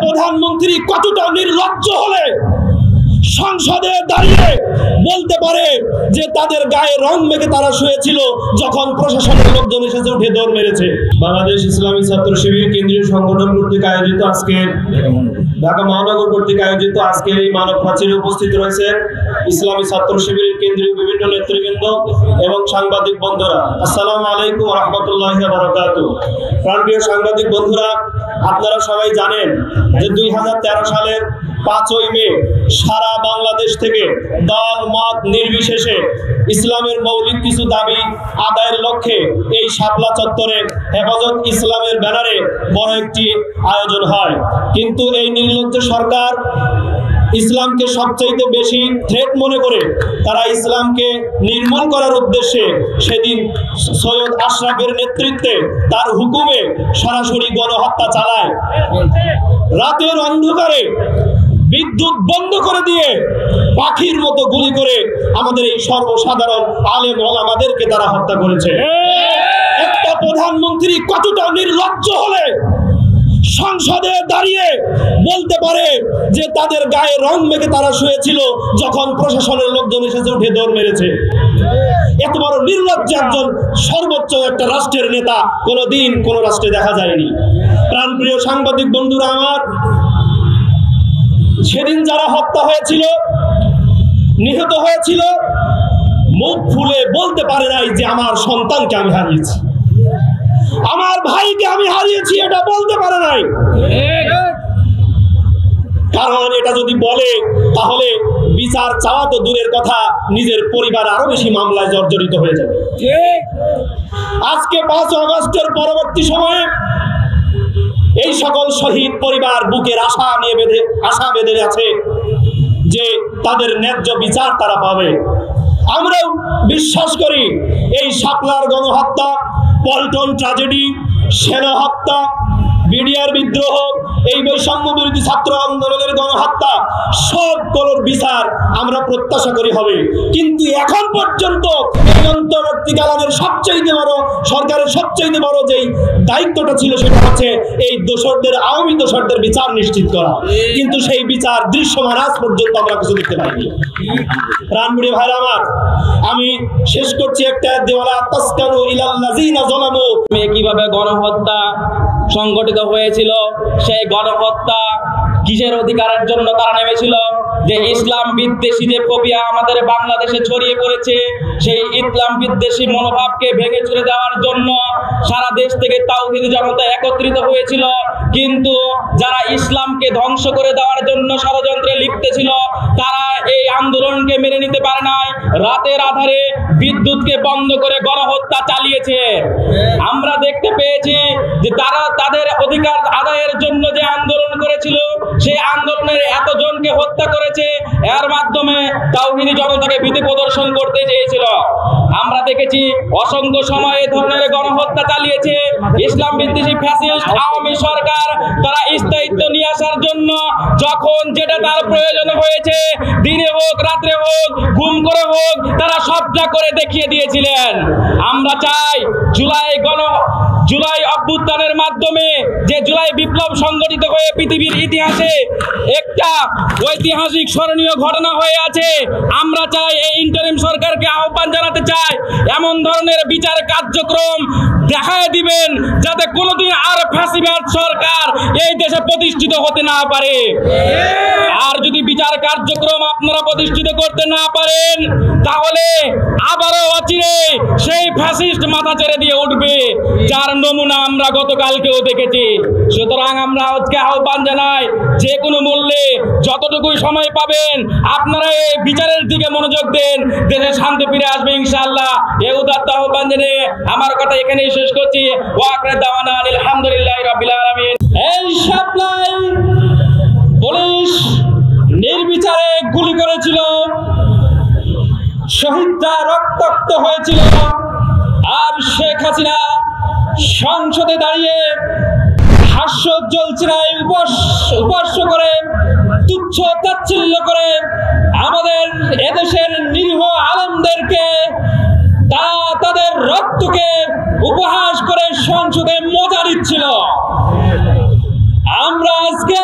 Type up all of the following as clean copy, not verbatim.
প্রধানমন্ত্রী কতটা নির্লজ্জ হলে সংসদে দাঁড়িয়ে বলতে পারে যে তাদের গায়ে রং মেখে তারা শুয়েছিল যখন প্রশাসনের লোকজন এসেছে উঠে দৌড় মেরেছে। বাংলাদেশ ইসলামী ছাত্র শিবির কেন্দ্রীয় সংগঠন কর্তৃক আয়োজিত আজকে ঢাকা মহানগর কর্তৃক আয়োজিত আজকে এই মানব প্রাচীরে উপস্থিত রয়েছেন ইসলামী ছাত্র শিবিরের কেন্দ্রীয় বিভিন্ন নেতৃবৃন্দ এবং সাংবাদিক বন্ধুরা। আসসালামু আলাইকুম ওয়া রাহমাতুল্লাহি ওয়া বারাকাতুহু। প্রাণপ্রিয় সাংবাদিক বন্ধুরা, আপনারা সবাই জানেন যে 2013 সালের 5ই মে সারা বাংলাদেশ থেকে দল মত নির্বিশেষে ইসলামের মৌলিক কিছু দাবি আদায়ের লক্ষ্যে এই শাপলা চত্বরে হেফাজত ইসলামের ব্যানারে বড় একটি আয়োজন হয়। কিন্তু এই নির্লজ্জ সরকার ইসলামকে সবচাইতে বেশি থ্রেট মনে করে তারা ইসলামকে নির্মূল করার উদ্দেশ্যে সেদিন সৈয়দ আশরাফের নেতৃত্বে তার হুকুমে সরাসরি গণহত্যা চালায়। রাতের অন্ধকারে বিদ্যুৎ বন্ধ করে দিয়ে পাখির মতো গুলি করে আমাদের এই সর্বসাধারণ আলেম ওলামাদেরকে তারা হত্যা করেছে। একটা প্রধানমন্ত্রী কতটা নির্লজ্জ হলে সংসদে দাঁড়িয়ে বলতে পারে যে তাদের গায়ে রং মেখে তারা শুয়েছিল যখন প্রশাসনের লোকজন এসেছে উঠে দৌড় মেরেছে। এত বড় নির্লজ্জ একজন সর্বোচ্চ একটা রাষ্ট্রের নেতা কোনোদিন কোন রাষ্ট্রে দেখা যায়নি। প্রাণপ্রিয় সাংবাদিক বন্ধুরা আমার, সেদিন যারা হত্যা হয়েছিল, নিহত হয়েছিল, মুখ ফুলে বলতে পারে নাই যে আমার সন্তানকে আমি হারিয়েছি, আমার ভাইকে আমি হারিয়েছি, এটা বলতে পারে নাই। কারণ এটা যদি বলে তাহলে বিচার চাওয়া তো দূরের কথা, নিজের পরিবার আরো বেশি মামলায় জর্জরিত হয়ে যাবে। আজকে 5 আগস্টের পরবর্তী সময়ে এই সকল শহীদ পরিবার বুকের আশা বেঁধে আছে যে তাদের ন্যায্য বিচার তারা পাবে। আমরাও বিশ্বাস করি এই শাপলার গণহত্যা, পল্টন ট্র্যাজেডি, সেনা হত্যা, বিডিআর বিদ্রোহ, এই বৈষম্য বিরোধী ছাত্র আন্দোলনের গণহত্যা সবগুলোর বিচার আমরা প্রত্যাশা করি হবে। কিন্তু এখন পর্যন্ত এই অন্তর্বর্তীকালীন সবচেয়ে বড় সরকারের সবচেয়ে বড় যেই দায়িত্বটা ছিল সেটা হচ্ছে এই দোষরদের, আওয়ামী দোষরদের বিচার নিশ্চিত করা। কিন্তু সেই বিচার দৃশ্যমান আজ পর্যন্ত আমরা কিছু দেখতে পাইনি। প্রাণপ্রিয় ভাইরা আমার, আমি শেষ করছি একটা দেওয়ালা তাসকানু ইলাল্লাযিনা যালামু। কিভাবে গণহত্যা সংগঠিত হয়েছিল, সেই গণহত্যা কিসের অধিকারের জন্য তারা নেমেছিল? যে ইসলাম বিদ্বেষী যে ফোবিয়া আমাদের বাংলাদেশে ছড়িয়ে পড়েছে, সেই ইসলাম বিদ্বেষী মনোভাবকে ভেঙে চুরে দেওয়ার জন্য সারা দেশ থেকে তাওহীদ জনতা একত্রিত হয়েছিল। কিন্তু যারা ইসলামকে ধ্বংস করে দেওয়ার জন্য ষড়যন্ত্রে লিপ্ত ছিল, তারা এই আন্দোলনকে মেনে নিতে পারে নাই। রাতের আধারে বিদ্যুৎকে বন্ধ করে গণহত্যা চালিয়েছে। আমরা দেখতে পেয়েছি যে তারা তাদের অধিকার আদায়ের জন্য যে আন্দোলন করেছিল, সেই আন্দোলনের এতজনকে হত্যা করেছে। এর মাধ্যমে তাওহীদি জনতাকে ভীতি প্রদর্শন করতে চেয়েছিল। আমরা দেখেছি অসংখ্য সময় এই ধরনের গণহত্যা চালিয়েছে ইসলাম বিদ্বেষী ফ্যাসিস্ট আওয়ামী সরকার। তারা স্থায়িত্ব নিয়ে আসার জন্য যখন যেটা তার প্রয়োজন হয়েছে, দিনে হোক রাত্রে হোক, গুম করে হোক, তারা সবটা করে দেখিয়ে দিয়েছিলেন। আমরা চাই জুলাই অভ্যুত্থানের মাধ্যমে যে জুলাই বিপ্লব সংগঠিত হয়ে পৃথিবীর ইতিহাসে একটা ঐতিহাসিক স্মরণীয় ঘটনা হয়ে আছে। আমরা চাই এই ইন্টারিম সরকারকে আহ্বান জানাতে চাই, এমন ধরনের বিচার কার্যক্রম দেখায় দিবেন যাতে কোনোদিন আর ফ্যাসিবাদ সরকার এই দেশে প্রতিষ্ঠিত হতে না পারে। আর যদি বিচার কার্যক্রম আপনারা প্রতিষ্ঠিত করতে না পারেন, তাহলে আবারও অচিরে সেই ফ্যাসিস্ট মাথা ছেড়ে দিয়ে উঠবে, যার নমুনা আমরা গতকালকেও দেখেছি। সুতরাং আমরা আজকে আহ্বান জানাই, যে কোনো মূল্যে যতটুকুই সময় পাবেন আপনারা এই বিচারের দিকে মনোযোগ দেন, দেশে শান্তি ফিরে আসবে ইনশাআল্লাহ। এই উদাত্ত আহ্বান জানিয়ে আমার কথা এখানেই শেষ করছি। ওয়া আখিরু দাওয়ানা আলহামদুলিল্লাহি রাব্বিল আলামিন। এই শাপলায় পুলিশ নির্বিচারে গুলি করেছিল, শহীদরা রক্তাক্ত হয়েছিল, আর শেখ হাসিনা সংসদে দাঁড়িয়ে হাস্যোজ্জ্বল চেহারায় উপহাস করে, তুচ্ছ তাচ্ছিল্য করে আমাদের এদেশের নিরীহ আলেমদেরকে, তারা তাদের রক্তকে উপহাস করে সংসদে মজা দিচ্ছিল। আমরা আজকে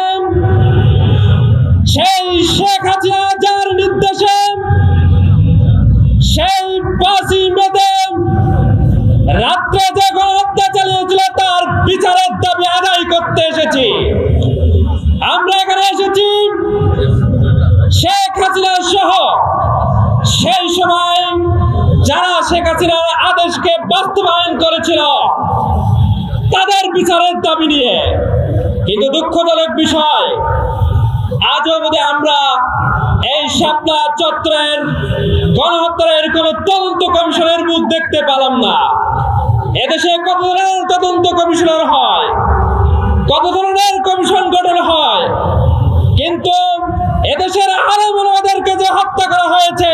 বিচারের দাবি নিয়ে। কিন্তু দুঃখজনক বিষয়, আজ অবধি আমরা এই শাপলা চত্বরের গণহত্যার কোন তদন্ত কমিশনের মুখ দেখতে পেলাম না। এদেশে কত ধরনের তদন্ত কমিশনার হয়, কত ধরনের কমিশন গঠন হয়, কিন্তু এদেশের আলেম ওলামাদেরকে যে হত্যা করা হয়েছে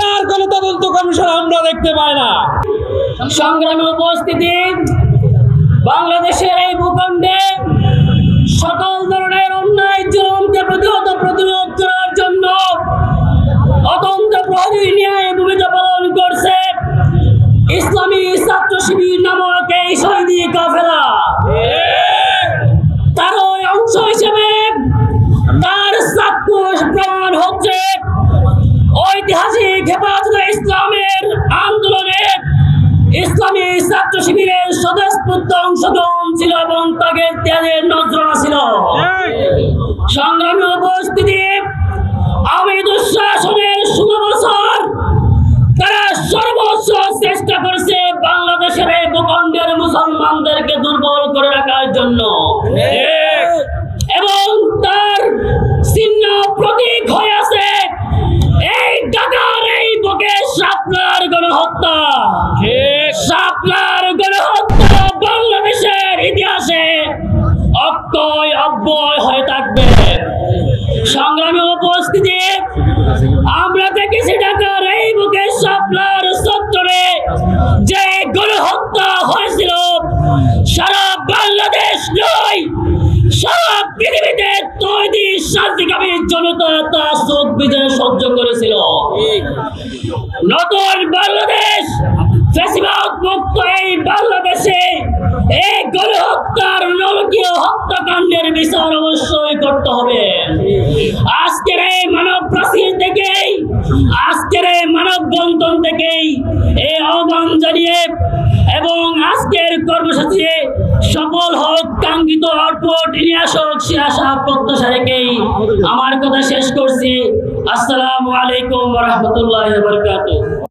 তার কোন তদন্ত কমিশন আমরা দেখতে পাই না। সংগ্রামী উপস্থিতি, বাংলাদেশের এই ভূখণ্ডে সকল ধরনের অন্যায় জুলুমকে প্রতিরোধ করার জন্য অতন্ত্র প্রহরী ন্যায় ভূমিকা পালন করছে ইসলামী ছাত্র শিবির নামক এই শহীদি কাফেলা। তার অংশ হিসেবে তার চাক্ষুষ প্রমাণ হচ্ছে ঐতিহাসিক হেফাজতে ইসলামের আন্দোলনে ইসলামী ছাত্র শিবিরের স্বতঃস্ফূর্ত অংশগ্রহণ ছিল এবং তাদের ত্যাগের নজরানা ছিল। সংগ্রামী উপস্থিতি, আমি দুঃশাসনের 16 বছর তারা সর্বোচ্চ চেষ্টা করছে বাংলাদেশের এই ভূখণ্ডের মুসলমানদেরকে দুর্বল করে রাখার জন্য, এবং তার চিহ্ন প্রতীক হয়ে আছে এই ঢাকার এই বুকে শাপলার গণহত্যা। শাপলার গণহত্যা বাংলাদেশের ইতিহাসে অক্ষয় অব্যয় হয়ে থাকবে। সংগ্রামী উপস্থিতি, আমরা দেখেছি ঢাকার এই বুকে শাপলার চত্বরে যে গণহত্যা হয়েছিল, সারা বাংলাদেশ নয় সারা পৃথিবীতে তৈরি শান্তিকামী জনতা তা চোখ বিজয় সহ্য করেছিল। নতুন বাংলাদেশ, ফ্যাসিবাদ মুক্ত এই বাংলাদেশে এই গণহত্যার নারকীয় হত্যাকাণ্ডের বিচার অবশ্যই করতে হবে। আজকের এই মানব প্রাচীর থেকেই, আজকের এই মানব বন্ধন থেকেই এই আহ্বান জানিয়ে এবং আজকের কর্মসূচি সফল হোক, কাঙ্ক্ষিত আউটপুট নিয়ে আসুক সে আশা প্রত্যাশা রেখেই আমার কথা শেষ করছি। আসসালামু আলাইকুম ওয়া রাহমাতুল্লাহি ওয়া বারাকাতুহু।